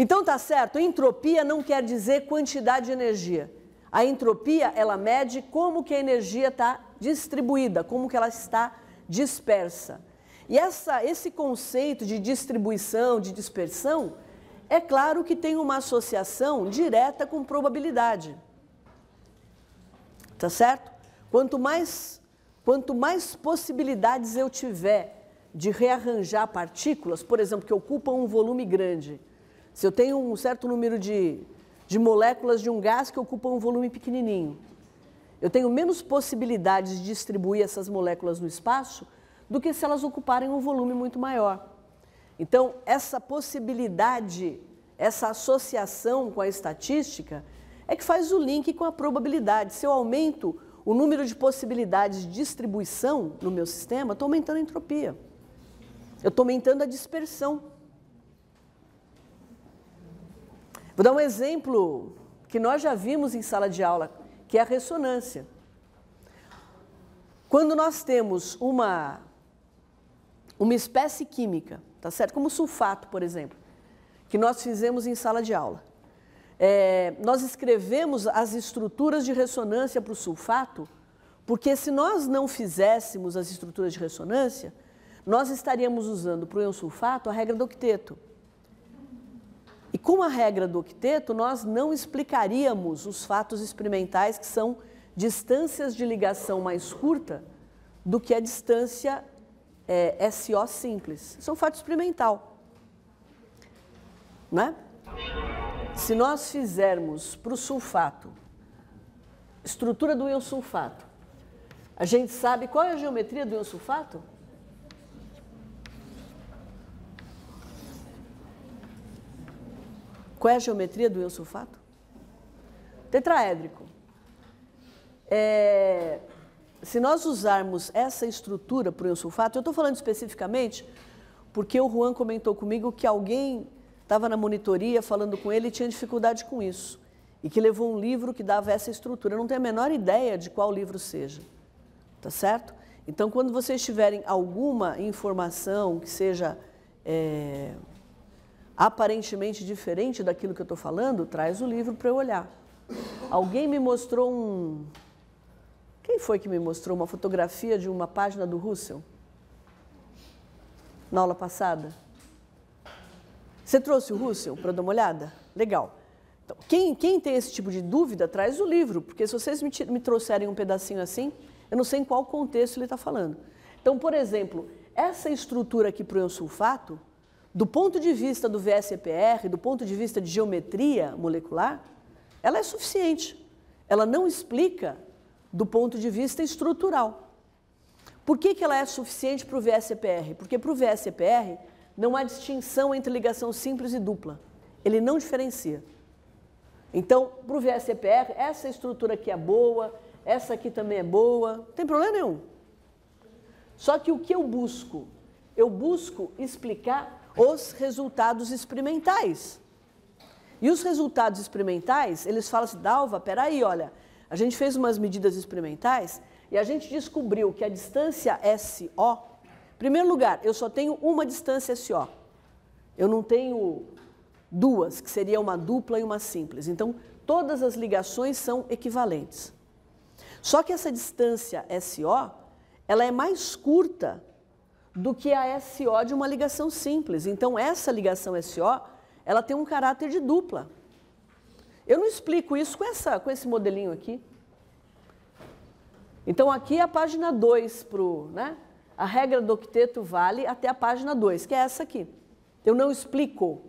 Então tá certo, entropia não quer dizer quantidade de energia. A entropia, ela mede como que a energia está distribuída, como que ela está dispersa. E esse conceito de distribuição, de dispersão, é claro que tem uma associação direta com probabilidade. Tá certo? Quanto mais possibilidades eu tiver de rearranjar partículas, por exemplo, que ocupam um volume grande, se eu tenho um certo número de moléculas de um gás que ocupam um volume pequenininho, eu tenho menos possibilidades de distribuir essas moléculas no espaço do que se elas ocuparem um volume muito maior. Então, essa possibilidade, essa associação com a estatística é que faz o link com a probabilidade. Se eu aumento o número de possibilidades de distribuição no meu sistema, estou aumentando a entropia. Eu estou aumentando a dispersão. Vou dar um exemplo que nós já vimos em sala de aula, que é a ressonância. Quando nós temos uma espécie química, tá certo? Como o sulfato, por exemplo, que nós fizemos em sala de aula. Nós escrevemos as estruturas de ressonância para o sulfato, porque se nós não fizéssemos as estruturas de ressonância, nós estaríamos usando para o íon sulfato a regra do octeto. E com a regra do octeto, nós não explicaríamos os fatos experimentais que são distâncias de ligação mais curta do que a distância SO simples. Isso é um fato experimental. Né? Se nós fizermos para o sulfato, estrutura do íon sulfato, a gente sabe qual é a geometria do íon sulfato? Qual é a geometria do íon sulfato? Tetraédrico. Se nós usarmos essa estrutura para o íon sulfato, eu estou falando especificamente porque o Juan comentou comigo que alguém estava na monitoria falando com ele e tinha dificuldade com isso, e que levou um livro que dava essa estrutura. Eu não tenho a menor ideia de qual livro seja, tá certo? Então, quando vocês tiverem alguma informação que seja aparentemente diferente daquilo que eu estou falando, traz o livro para eu olhar. Alguém me mostrou Quem foi que me mostrou uma fotografia de uma página do Russell? Na aula passada? Você trouxe o Russell para dar uma olhada? Legal. Então, quem tem esse tipo de dúvida, traz o livro, porque se vocês me trouxerem um pedacinho assim, eu não sei em qual contexto ele está falando. Então, por exemplo, essa estrutura aqui para o íon sulfato, do ponto de vista do VSEPR, do ponto de vista de geometria molecular, ela é suficiente. Ela não explica do ponto de vista estrutural. Por que ela é suficiente para o VSEPR? Porque para o VSEPR não há distinção entre ligação simples e dupla. Ele não diferencia. Então, para o VSEPR, essa estrutura aqui é boa, essa aqui também é boa, não tem problema nenhum. Só que o que eu busco? Eu busco explicar os resultados experimentais. E os resultados experimentais, eles falam assim, Dalva, peraí, olha, a gente fez umas medidas experimentais e a gente descobriu que a distância SO, em primeiro lugar, eu só tenho uma distância SO. Eu não tenho duas, que seria uma dupla e uma simples. Então, todas as ligações são equivalentes. Só que essa distância SO, ela é mais curta do que a SO de uma ligação simples. Então, essa ligação SO, ela tem um caráter de dupla. Eu não explico isso com esse modelinho aqui. Então, aqui é a página 2, né? A regra do octeto vale até a página 2, que é essa aqui. Eu não explico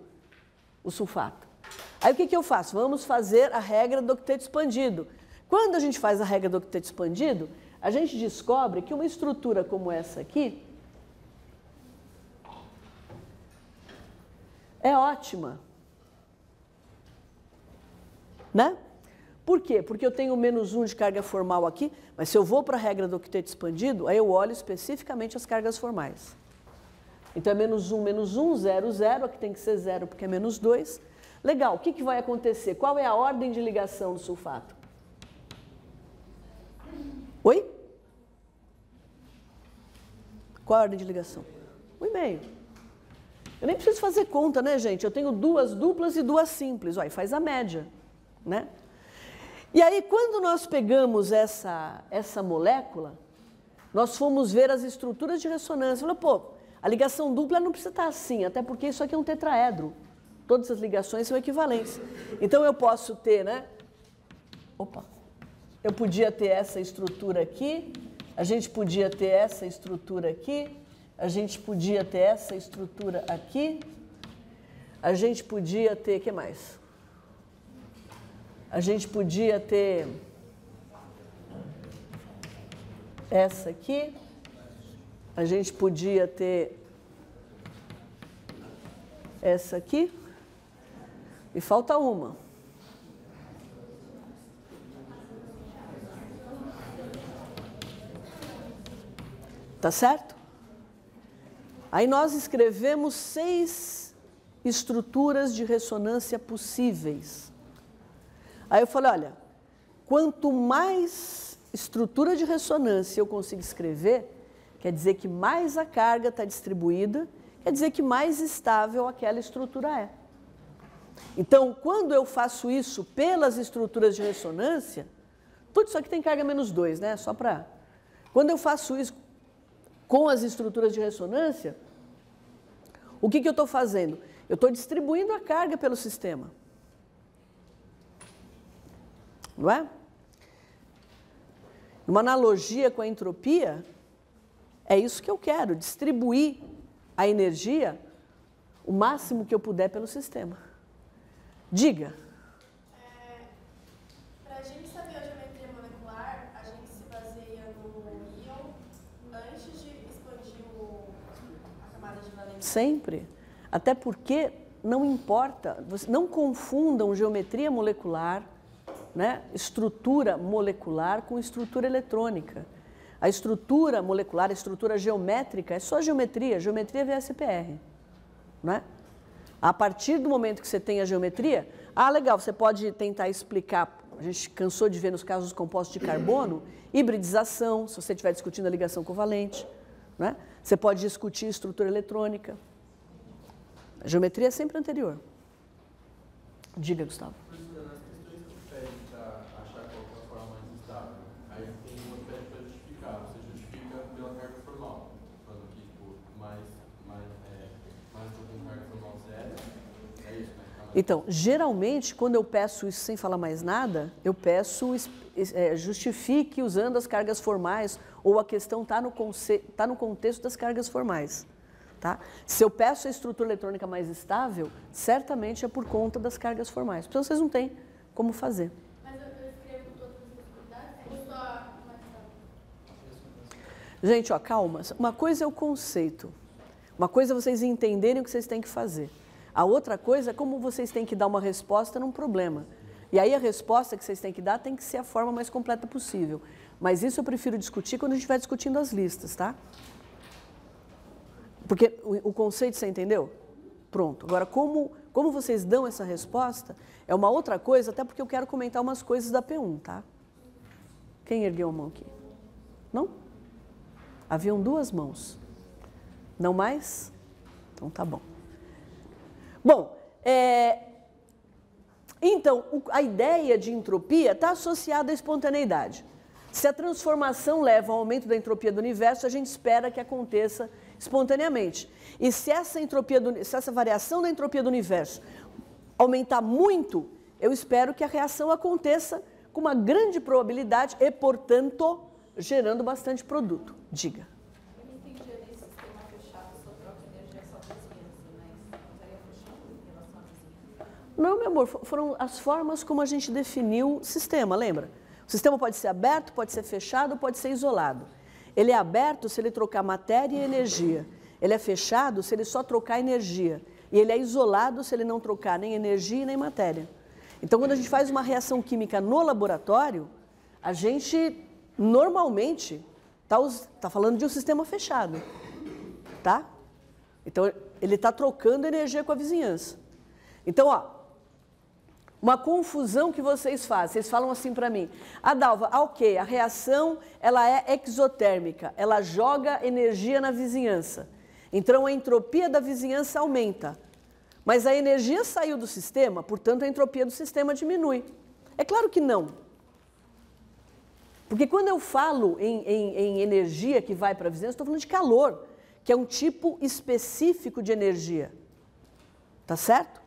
o sulfato. Aí, o que eu faço? Vamos fazer a regra do octeto expandido. Quando a gente faz a regra do octeto expandido, a gente descobre que uma estrutura como essa aqui é ótima. Né? Por quê? Porque eu tenho -1 de carga formal aqui, mas se eu vou para a regra do octeto expandido, aí eu olho especificamente as cargas formais. Então é -1, 0, 0, aqui tem que ser 0 porque é -2. Legal, o que vai acontecer? Qual é a ordem de ligação do sulfato? Oi? Qual a ordem de ligação? 1,5. Eu nem preciso fazer conta, né, gente? Eu tenho 2 duplas e 2 simples. Olha, faz a média, né? E aí, quando nós pegamos essa molécula, nós fomos ver as estruturas de ressonância. Falei, pô, a ligação dupla não precisa estar assim, até porque isso aqui é um tetraedro. Todas as ligações são equivalentes. Então, eu posso ter, né? Opa! Eu podia ter essa estrutura aqui, a gente podia ter essa estrutura aqui, a gente podia ter essa estrutura aqui, a gente podia ter, o que mais? A gente podia ter essa aqui, a gente podia ter essa aqui, e falta uma. Tá certo? Aí nós escrevemos 6 estruturas de ressonância possíveis. Aí eu falei, olha, quanto mais estrutura de ressonância eu consigo escrever, quer dizer que mais a carga está distribuída, quer dizer que mais estável aquela estrutura é. Então, quando eu faço isso pelas estruturas de ressonância, tudo isso aqui tem carga -2, né? Só para... Quando eu faço isso com as estruturas de ressonância, o que eu estou fazendo? Eu estou distribuindo a carga pelo sistema. Não é? Uma analogia com a entropia, é isso que eu quero, distribuir a energia o máximo que eu puder pelo sistema. Diga. Para a gente saber a geometria molecular, a gente se baseia no íon antes de expandir a camada de valência? Sempre. Até porque não importa, não confundam geometria molecular, né, estrutura molecular com estrutura eletrônica. A estrutura molecular, a estrutura geométrica é só geometria, geometria VSPR. Né? A partir do momento que você tem a geometria, legal, você pode tentar explicar, a gente cansou de ver nos casos dos compostos de carbono, hibridização, se você estiver discutindo a ligação covalente. Né? Você pode discutir estrutura eletrônica. A geometria é sempre anterior. Diga, Gustavo. Então, geralmente, quando eu peço isso sem falar mais nada, eu peço, justifique usando as cargas formais, ou a questão está no contexto das cargas formais. Tá? Se eu peço a estrutura eletrônica mais estável, certamente é por conta das cargas formais. Então, vocês não têm como fazer. Mas eu escrevo com todas as dificuldades, ou só uma questão? Gente, ó, calma. Uma coisa é o conceito. Uma coisa é vocês entenderem o que vocês têm que fazer. A outra coisa é como vocês têm que dar uma resposta num problema. E aí a resposta que vocês têm que dar tem que ser a forma mais completa possível. Mas isso eu prefiro discutir quando a gente estiver discutindo as listas, tá? Porque o conceito você entendeu? Pronto. Agora, como vocês dão essa resposta é uma outra coisa, até porque eu quero comentar umas coisas da P1, tá? Quem ergueu a mão aqui? Não? Haviam 2 mãos. Não mais? Então tá bom. Bom, então, a ideia de entropia está associada à espontaneidade. Se a transformação leva ao aumento da entropia do universo, a gente espera que aconteça espontaneamente. E se essa variação da entropia do universo aumentar muito, eu espero que a reação aconteça com uma grande probabilidade e, portanto, gerando bastante produto. Diga. Não, meu amor, foram as formas como a gente definiu o sistema, lembra? O sistema pode ser aberto, pode ser fechado, pode ser isolado. Ele é aberto se ele trocar matéria e energia. Ele é fechado se ele só trocar energia. E ele é isolado se ele não trocar nem energia nem matéria. Então, quando a gente faz uma reação química no laboratório, a gente normalmente está falando de um sistema fechado. Tá? Então, ele está trocando energia com a vizinhança. Então, ó, uma confusão que vocês fazem. Vocês falam assim para mim, Dalva, ok, a reação ela é exotérmica, ela joga energia na vizinhança. Então, a entropia da vizinhança aumenta. Mas a energia saiu do sistema, portanto, a entropia do sistema diminui. É claro que não. Porque quando eu falo em energia que vai para a vizinhança, estou falando de calor, que é um tipo específico de energia. Tá certo?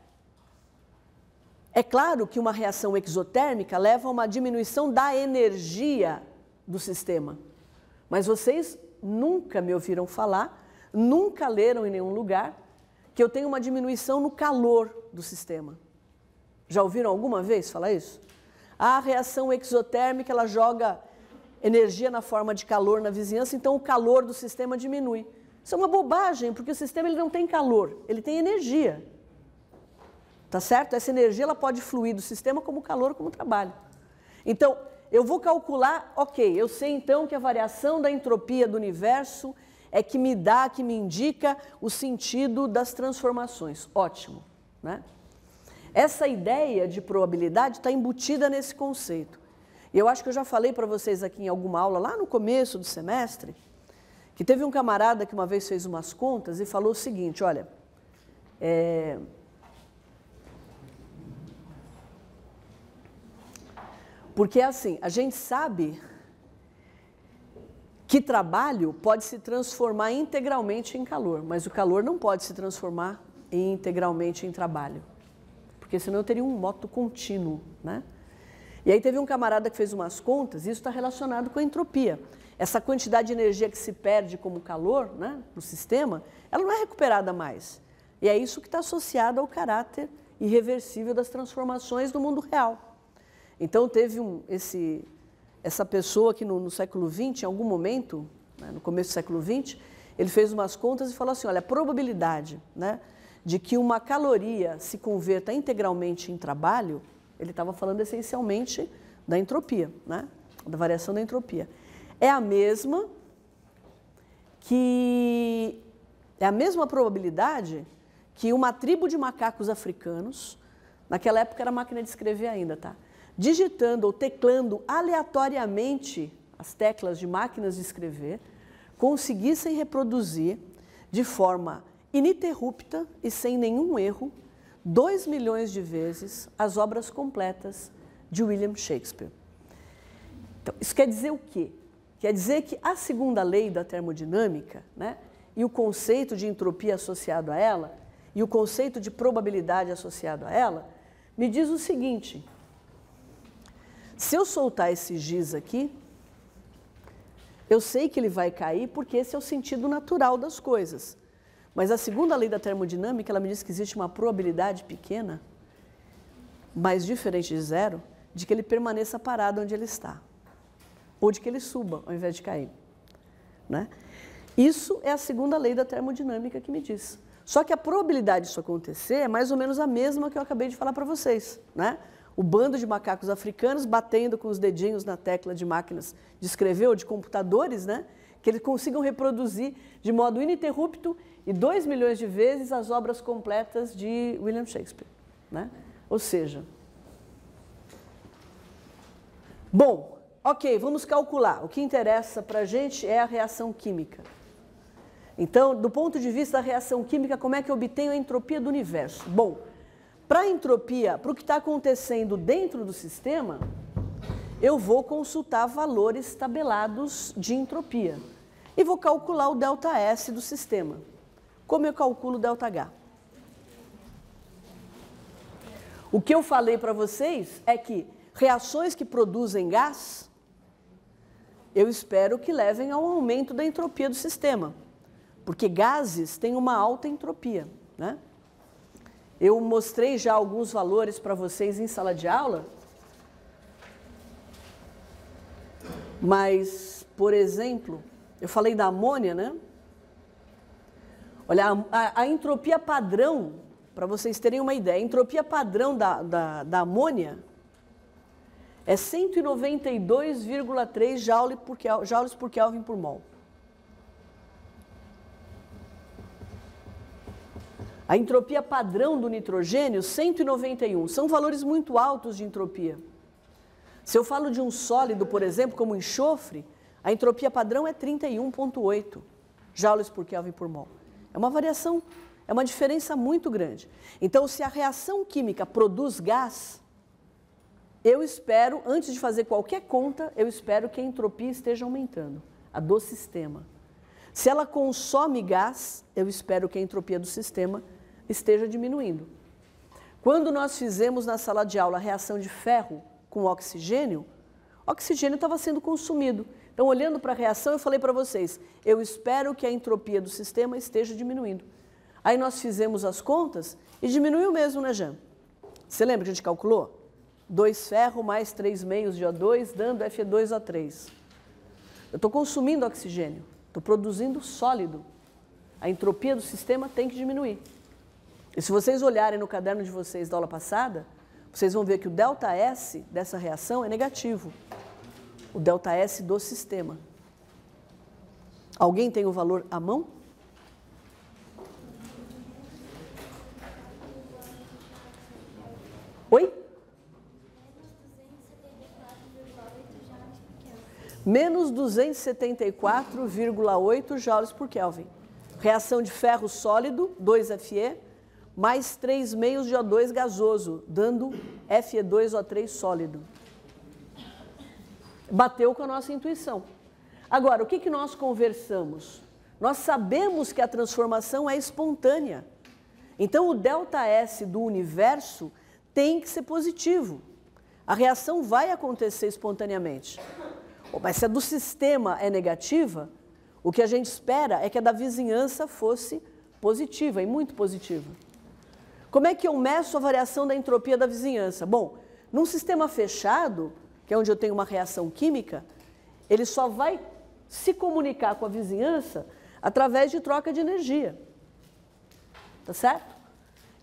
É claro que uma reação exotérmica leva a uma diminuição da energia do sistema. Mas vocês nunca me ouviram falar, nunca leram em nenhum lugar, que eu tenho uma diminuição no calor do sistema. Já ouviram alguma vez falar isso? A reação exotérmica, ela joga energia na forma de calor na vizinhança, então o calor do sistema diminui. Isso é uma bobagem, porque o sistema ele não tem calor, ele tem energia. Tá certo? Essa energia ela pode fluir do sistema como calor, como trabalho. Então, eu vou calcular, ok, eu sei então que a variação da entropia do universo é que me dá, que me indica o sentido das transformações. Ótimo, né? Essa ideia de probabilidade está embutida nesse conceito. E eu acho que eu já falei para vocês aqui em alguma aula, lá no começo do semestre, que teve um camarada que uma vez fez umas contas e falou o seguinte, olha, porque assim, a gente sabe que trabalho pode se transformar integralmente em calor, mas o calor não pode se transformar integralmente em trabalho, porque senão eu teria um moto contínuo, né? E aí teve um camarada que fez umas contas, e isso está relacionado com a entropia. Essa quantidade de energia que se perde como calor, né, no sistema, ela não é recuperada mais. E é isso que está associado ao caráter irreversível das transformações do mundo real. Então teve essa pessoa que no século XX, em algum momento, né, no começo do século XX, ele fez umas contas e falou assim, olha, a probabilidade, né, de que uma caloria se converta integralmente em trabalho, ele estava falando essencialmente da entropia, né, da variação da entropia. É a mesma probabilidade que uma tribo de macacos africanos, naquela época era máquina de escrever ainda, tá? Digitando ou teclando aleatoriamente as teclas de máquinas de escrever, conseguissem reproduzir de forma ininterrupta e sem nenhum erro 2 milhões de vezes as obras completas de William Shakespeare. Então, isso quer dizer o quê? Quer dizer que a segunda lei da termodinâmica, né, e o conceito de entropia associado a ela, e o conceito de probabilidade associado a ela, me diz o seguinte: se eu soltar esse giz aqui, eu sei que ele vai cair porque esse é o sentido natural das coisas. Mas a segunda lei da termodinâmica, ela me diz que existe uma probabilidade pequena, mas diferente de zero, de que ele permaneça parado onde ele está. Ou de que ele suba, ao invés de cair. Né? Isso é a segunda lei da termodinâmica que me diz. Só que a probabilidade disso acontecer é mais ou menos a mesma que eu acabei de falar para vocês. Né? O bando de macacos africanos batendo com os dedinhos na tecla de máquinas de escrever ou de computadores, né? Que eles consigam reproduzir de modo ininterrupto e 2 milhões de vezes as obras completas de William Shakespeare. Né? Ou seja... Bom, ok, vamos calcular. O que interessa para a gente é a reação química. Então, do ponto de vista da reação química, como é que eu obtenho a entropia do universo? Bom, para a entropia, para o que está acontecendo dentro do sistema, eu vou consultar valores tabelados de entropia. E vou calcular o ΔS do sistema. Como eu calculo o ΔH? O que eu falei para vocês é que reações que produzem gás, eu espero que levem ao aumento da entropia do sistema. Porque gases têm uma alta entropia, né? Eu mostrei já alguns valores para vocês em sala de aula, mas, por exemplo, eu falei da amônia, né? Olha, a entropia padrão, para vocês terem uma ideia, a entropia padrão da amônia é 192,3 joules por Kelvin por mol. A entropia padrão do nitrogênio, 191. São valores muito altos de entropia. Se eu falo de um sólido, por exemplo, como enxofre, a entropia padrão é 31,8 joules por Kelvin por mol. É uma variação, é uma diferença muito grande. Então, se a reação química produz gás, eu espero, antes de fazer qualquer conta, eu espero que a entropia esteja aumentando, a do sistema. Se ela consome gás, eu espero que a entropia do sistema esteja diminuindo. Quando nós fizemos na sala de aula a reação de ferro com oxigênio, o oxigênio estava sendo consumido. Então, olhando para a reação, eu falei para vocês, eu espero que a entropia do sistema esteja diminuindo. Aí nós fizemos as contas e diminuiu mesmo, né, Jean? Você lembra que a gente calculou? 2 ferro mais 3 meios de O2, dando Fe2O3. Eu estou consumindo oxigênio, estou produzindo sólido. A entropia do sistema tem que diminuir. E se vocês olharem no caderno de vocês da aula passada, vocês vão ver que o ΔS dessa reação é negativo. O ΔS do sistema. Alguém tem o valor à mão? Oi? Menos 274,8 joules por Kelvin. Reação de ferro sólido, 2Fe, mais 3 meios de O2 gasoso, dando Fe2O3 sólido. Bateu com a nossa intuição. Agora, o que nós conversamos? Nós sabemos que a transformação é espontânea. Então, o ΔS do universo tem que ser positivo. A reação vai acontecer espontaneamente. Mas se a do sistema é negativa, o que a gente espera é que a da vizinhança fosse positiva, e muito positiva. Como é que eu meço a variação da entropia da vizinhança? Bom, num sistema fechado, que é onde eu tenho uma reação química, ele só vai se comunicar com a vizinhança através de troca de energia. Tá certo?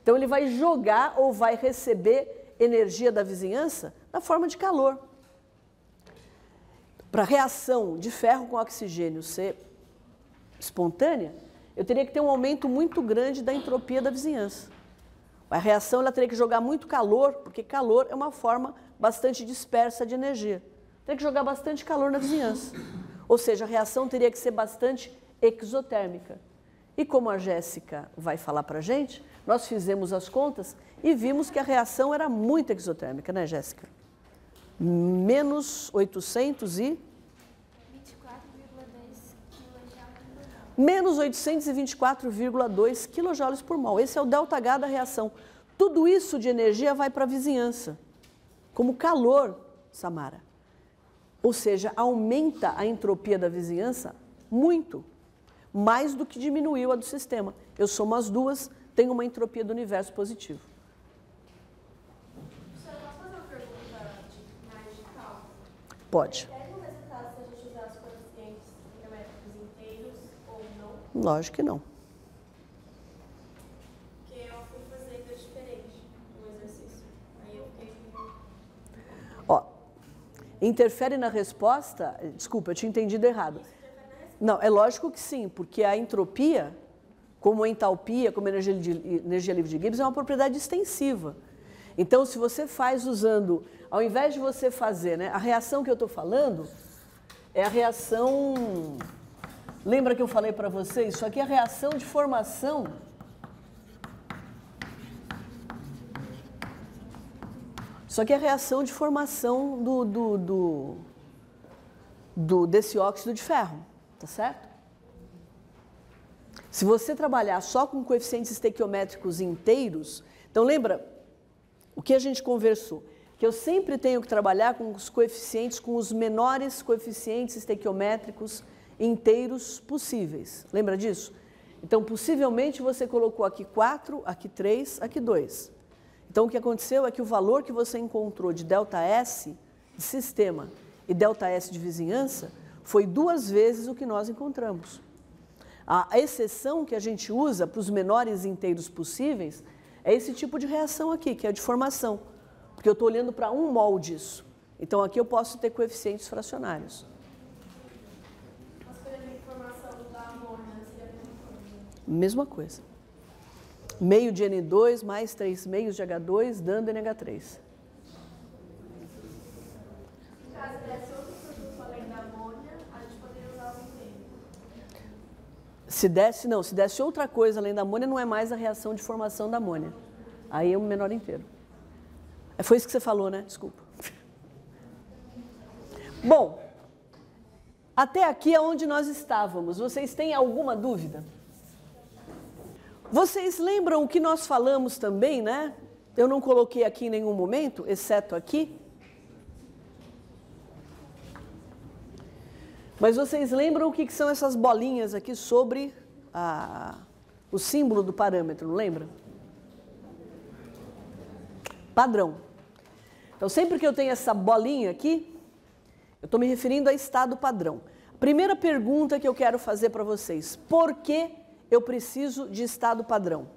Então, ele vai jogar ou vai receber energia da vizinhança na forma de calor. Para a reação de ferro com oxigênio ser espontânea, eu teria que ter um aumento muito grande da entropia da vizinhança. A reação ela teria que jogar muito calor, porque calor é uma forma bastante dispersa de energia. Teria que jogar bastante calor na vizinhança. Ou seja, a reação teria que ser bastante exotérmica. E como a Jéssica vai falar para a gente, nós fizemos as contas e vimos que a reação era muito exotérmica, né, Jéssica? Menos 824,2 menos 824,2 kJ por mol. Esse é o ΔH da reação. Tudo isso de energia vai para a vizinhança, como calor, Samara. Ou seja, aumenta a entropia da vizinhança muito, mais do que diminuiu a do sistema. Eu somo as duas, tenho uma entropia do universo positivo. Pode. Pega o resultado se a gente usar os coeficientes geométricos inteiros ou não? Lógico que não. Porque eu fui fazer coisa diferente no exercício. Aí eu fiquei... Ó, interfere na resposta? Desculpa, eu tinha entendido errado. Isso interfere na resposta. Não, é lógico que sim, porque a entropia, como a entalpia, como a energia livre de Gibbs, é uma propriedade extensiva. Então, se você faz usando, ao invés de você fazer, né, a reação que eu estou falando é a reação... Lembra que eu falei para vocês? Isso aqui é a reação de formação. Isso aqui é a reação de formação desse óxido de ferro, tá certo? Se você trabalhar só com coeficientes estequiométricos inteiros, então lembra o que a gente conversou? Que eu sempre tenho que trabalhar com os coeficientes, com os menores coeficientes estequiométricos inteiros possíveis. Lembra disso? Então, possivelmente, você colocou aqui 4, aqui 3, aqui 2. Então, o que aconteceu é que o valor que você encontrou de ΔS de sistema e ΔS de vizinhança foi 2 vezes o que nós encontramos. A exceção que a gente usa para os menores inteiros possíveis é esse tipo de reação aqui, que é de formação, porque eu estou olhando para 1 mol disso. Então, aqui eu posso ter coeficientes fracionários. Mas, por exemplo, a formação da amônia seria a mesma coisa? Mesma coisa. Meio de N2 mais 3 meios de H2, dando NH3. Caso desse outro produto além da amônia, a gente poderia usar os inteiros. Se desse outra coisa além da amônia, não é mais a reação de formação da amônia. Aí é um menor inteiro. Foi isso que você falou, né? Desculpa. Bom, até aqui é onde nós estávamos. Vocês têm alguma dúvida? Vocês lembram o que nós falamos também, né? Eu não coloquei aqui em nenhum momento, exceto aqui. Mas vocês lembram o que são essas bolinhas aqui sobre o símbolo do parâmetro, não lembra? Padrão. Então, sempre que eu tenho essa bolinha aqui, eu estou me referindo a estado padrão. Primeira pergunta que eu quero fazer para vocês. Por que eu preciso de estado padrão?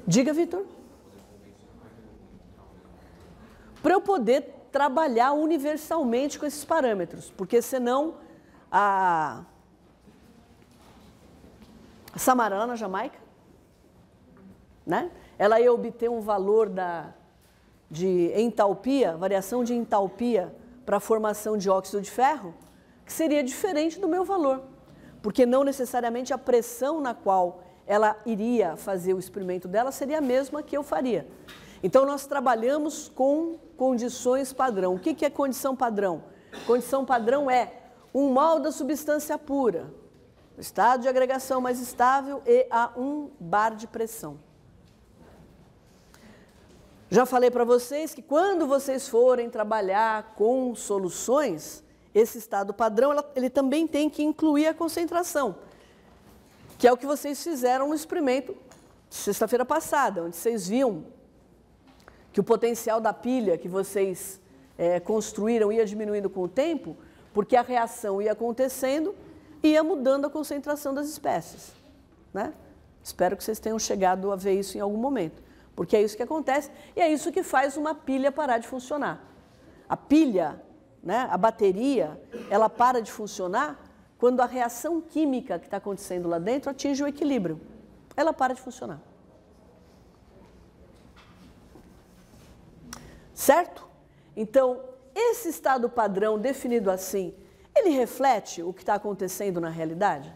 Diga, Vitor. Para eu poder trabalhar universalmente com esses parâmetros, porque senão a Samarana, na Jamaica, né? Ela ia obter um valor de entalpia, variação de entalpia para a formação de óxido de ferro, que seria diferente do meu valor, porque não necessariamente a pressão na qual ela iria fazer o experimento dela seria a mesma que eu faria. Então, nós trabalhamos com condições padrão. O que é condição padrão? Condição padrão é 1 mol da substância pura, estado de agregação mais estável e a 1 bar de pressão. Já falei para vocês que quando vocês forem trabalhar com soluções, esse estado padrão ele também tem que incluir a concentração, que é o que vocês fizeram no experimento sexta-feira passada, onde vocês viam que o potencial da pilha que vocês construíram ia diminuindo com o tempo, porque a reação ia acontecendo e ia mudando a concentração das espécies, né? Espero que vocês tenham chegado a ver isso em algum momento, porque é isso que acontece e é isso que faz uma pilha parar de funcionar. A pilha, né, a bateria, ela para de funcionar quando a reação química que está acontecendo lá dentro atinge o equilíbrio. Ela para de funcionar. Certo? Então, esse estado padrão definido assim, ele reflete o que está acontecendo na realidade?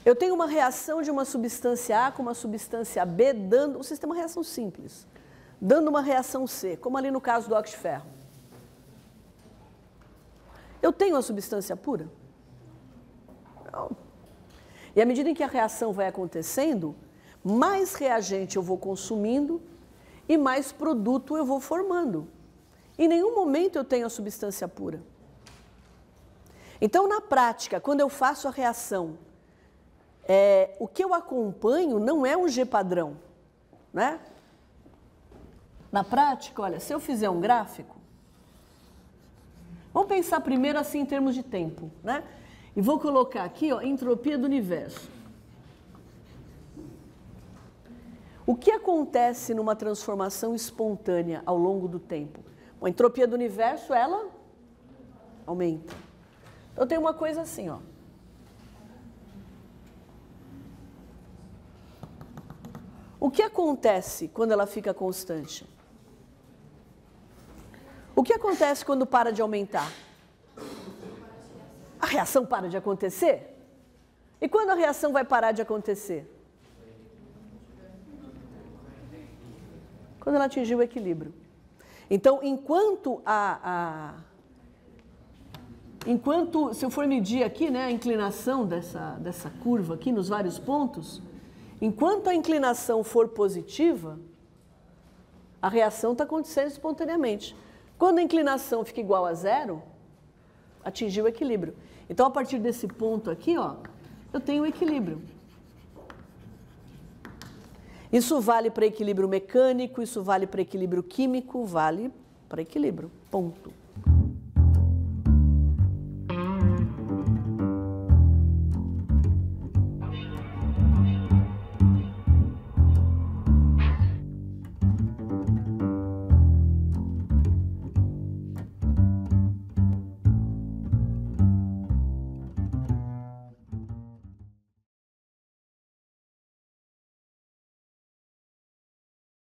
Eu tenho uma reação de uma substância A com uma substância B, dando um sistema de reação simples, dando uma reação C, como ali no caso do óxido de ferro. Eu tenho a substância pura? Não. E à medida em que a reação vai acontecendo, mais reagente eu vou consumindo e mais produto eu vou formando. Em nenhum momento eu tenho a substância pura. Então, na prática, quando eu faço a reação, o que eu acompanho não é um G padrão, né? Na prática, olha, se eu fizer um gráfico, vamos pensar primeiro assim em termos de tempo, né? E vou colocar aqui, ó, entropia do universo. O que acontece numa transformação espontânea ao longo do tempo? Bom, a entropia do universo, ela aumenta. Eu tenho uma coisa assim, ó. O que acontece quando ela fica constante? O que acontece quando para de aumentar? A reação para de acontecer? E quando a reação vai parar de acontecer? Quando ela atingir o equilíbrio. Então, enquanto se eu for medir aqui, né, a inclinação dessa curva aqui nos vários pontos, enquanto a inclinação for positiva, a reação está acontecendo espontaneamente. Quando a inclinação fica igual a 0, atingiu o equilíbrio. Então, a partir desse ponto aqui, ó, eu tenho o equilíbrio. Isso vale para equilíbrio mecânico, isso vale para equilíbrio químico, vale para equilíbrio. Ponto.